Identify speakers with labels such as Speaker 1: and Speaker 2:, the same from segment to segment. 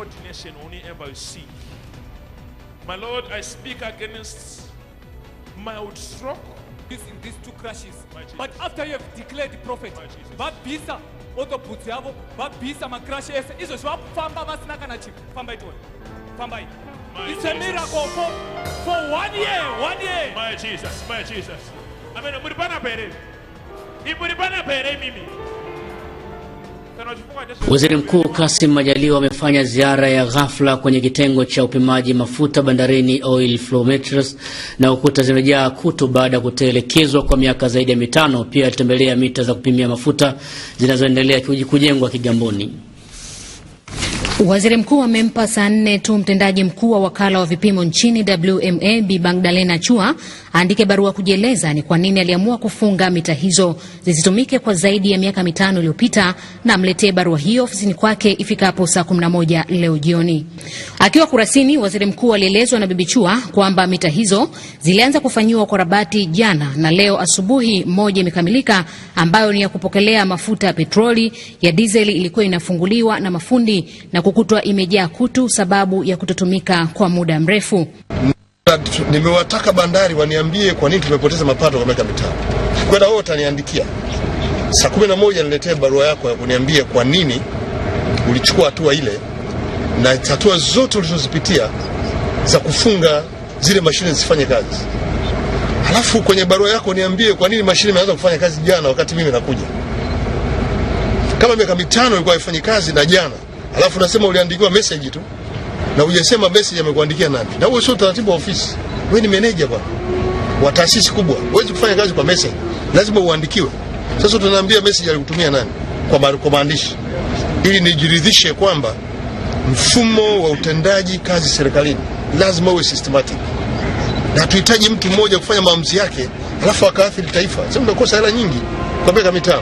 Speaker 1: ordination only ever see. My Lord, I speak against mild stroke.
Speaker 2: These two crashes. But after you have declared the prophet, babisa auto puts yavo, babisa ma crashes izo shwa famba basnaka na chip. Famba itu. Famba itu. It's a miracle for 1 year. 1 year.
Speaker 1: My Jesus. Amen. Muribana pere. Muribana pere mimi.
Speaker 3: Waziri Mkuu Kassim Majaliwa amefanya ziara ya ghafla kwenye kitengo cha upimaji mafuta bandarini oil flowmeters na ukuta zimejaa kutu baada ya kutelekezwa kwa miaka zaidi ya 5. Pia alitembelea mita za kupimia mafuta zinazoendelea kujengwa Kigamboni.
Speaker 4: Waziri Mkuu amempa saa 4 tu mtendaji mkuu wa wakala wa vipimo nchini WMA Bi Magdalena Chua aandike barua kujieleza ni kwa nini aliamua kufunga mita hizo zisitumike kwa zaidi ya miaka 5 iliyopita, na amletee barua hiyo ofisini kwake ifikapo saa 11 leo jioni. Akiwa kurasini, waziri mkuu alielezwa na Bibi Chua kwamba mita hizo zilianza kufanyiwa ukarabati jana na leo asubuhi moja imekamilika, ambayo ni ya kupokelea mafuta ya petroli. Ya diesel ilikuwa inafunguliwa na mafundi na kukutwa imejaa kutu sababu ya kutotumika kwa muda mrefu.
Speaker 5: Nimewataka bandari waniambie kwa nini tumepoteza mapato kwa miaka 5. Kwenda wao utaniandikia saa 11 niletee barua yako ya kuniambia kwa nini ulichukua hatua ile na hatua zote ulizozipitia za kufunga zile mashine zisifanye kazi. Halafu kwenye barua yako niambie kwa nini mashine imeanza kufanya kazi jana wakati mimi nakuja. Kama miaka 5 ilikuwa haifanyi kazi na jana, halafu unasema uliandikiwa message tu na hujasema message amekuandikia nani. Na huo sio taratibu wa ofisi. Wewe ni manager bwana wa taasisi kubwa, huwezi kufanya kazi kwa message, lazima uandikiwe. Sasa tunaambia message alikutumia nani kwa maandishi, ili nijiridhishe kwamba mfumo wa utendaji kazi serikalini lazima uwe systematic, na tuhitaji mtu mmoja kufanya maamuzi yake alafu akaathiri taifa. Sasa tunakosa hela nyingi kwa miaka 5.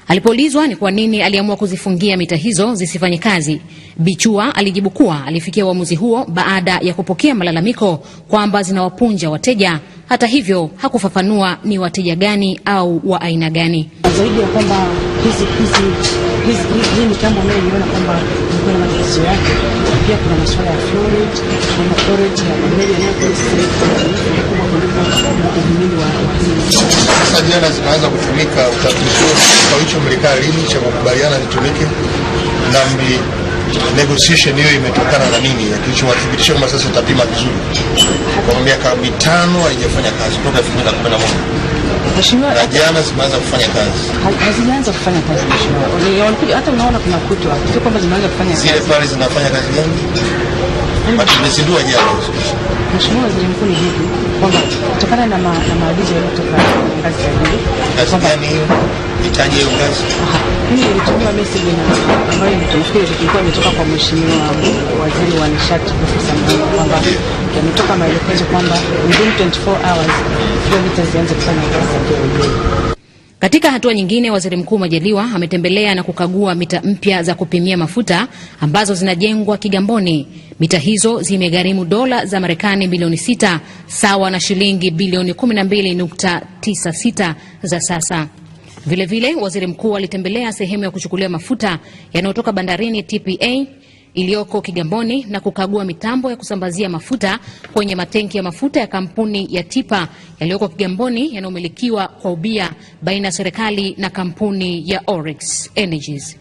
Speaker 4: Alipoulizwa ni kwa nini aliamua kuzifungia mita hizo zisifanye kazi, Bi Chua alijibu kuwa alifikia uamuzi huo baada ya kupokea malalamiko kwamba zinawapunja wateja. Hata hivyo hakufafanua ni wateja gani au wa aina gani.
Speaker 6: Zaidi ya kwamba hizi mitambo ambayo nimeona kwamba ilikuwa na matatizo yake, pia kuna masuala ya fluoride na fluoride ya malaria
Speaker 5: Sasa jana zinaanza kutumika, utatusio kwa hicho mlikaa lini cha kukubaliana zitumike, na negotiation hiyo imetokana na nini, kilichowathibitisha kama sasa utapima vizuri. Kwa miaka 5 haijafanya kazi kutoka 2011.
Speaker 6: Mheshimiwa,
Speaker 5: na jana zimeanza kufanya kazi.
Speaker 6: Hazijaanza kufanya kazi mheshimiwa. Walikuja hata unaona kuna kutu hapo. Sio kwamba zimeanza kufanya kazi.
Speaker 5: Zile pale zinafanya kazi gani? Tumezindua jana.
Speaker 6: Mheshimiwa Waziri Mkuu, ni hivi kwamba kutokana na maagizo yaliyotoka ngazi ya juu.
Speaker 5: Kazi gani hiyo? Itaje hiyo kazi?
Speaker 6: Mimi nilitumia message ambayo ilikuwa imetoka kwa Mheshimiwa Waziri wa Nishati Profesa Mbenga kwamba yametoka maelekezo kwamba within 24 hours kilomita zianze kufanya kazi.
Speaker 4: Katika hatua nyingine, Waziri Mkuu Majaliwa ametembelea na kukagua mita mpya za kupimia mafuta ambazo zinajengwa Kigamboni. Mita hizo zimegharimu dola za Marekani milioni 6 sawa na shilingi bilioni 12.96 za sasa. Vilevile, Waziri Mkuu alitembelea sehemu ya kuchukulia mafuta yanayotoka bandarini TPA iliyoko Kigamboni na kukagua mitambo ya kusambazia mafuta kwenye matenki ya mafuta ya kampuni ya Tipa yaliyoko Kigamboni yanayomilikiwa kwa ubia baina ya serikali na kampuni ya Oryx Energies.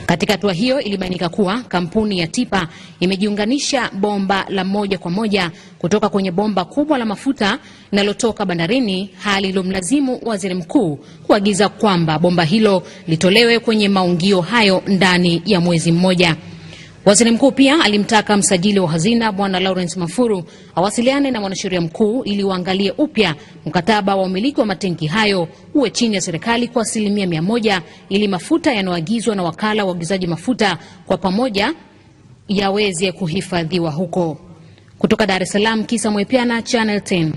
Speaker 4: Katika hatua hiyo ilibainika kuwa kampuni ya Tipa imejiunganisha bomba la moja kwa moja kutoka kwenye bomba kubwa la mafuta linalotoka bandarini, hali iliyomlazimu Waziri Mkuu kuagiza kwamba bomba hilo litolewe kwenye maungio hayo ndani ya mwezi mmoja. Waziri Mkuu pia alimtaka msajili wa hazina Bwana Lawrence Mafuru awasiliane na mwanasheria mkuu ili waangalie upya mkataba wa umiliki wa matenki hayo uwe chini ya serikali kwa 100% ili mafuta yanayoagizwa na wakala wa uagizaji mafuta kwa pamoja yaweze kuhifadhiwa huko. Kutoka Dar es Salaam, Kisa Mwepiana, Channel 10.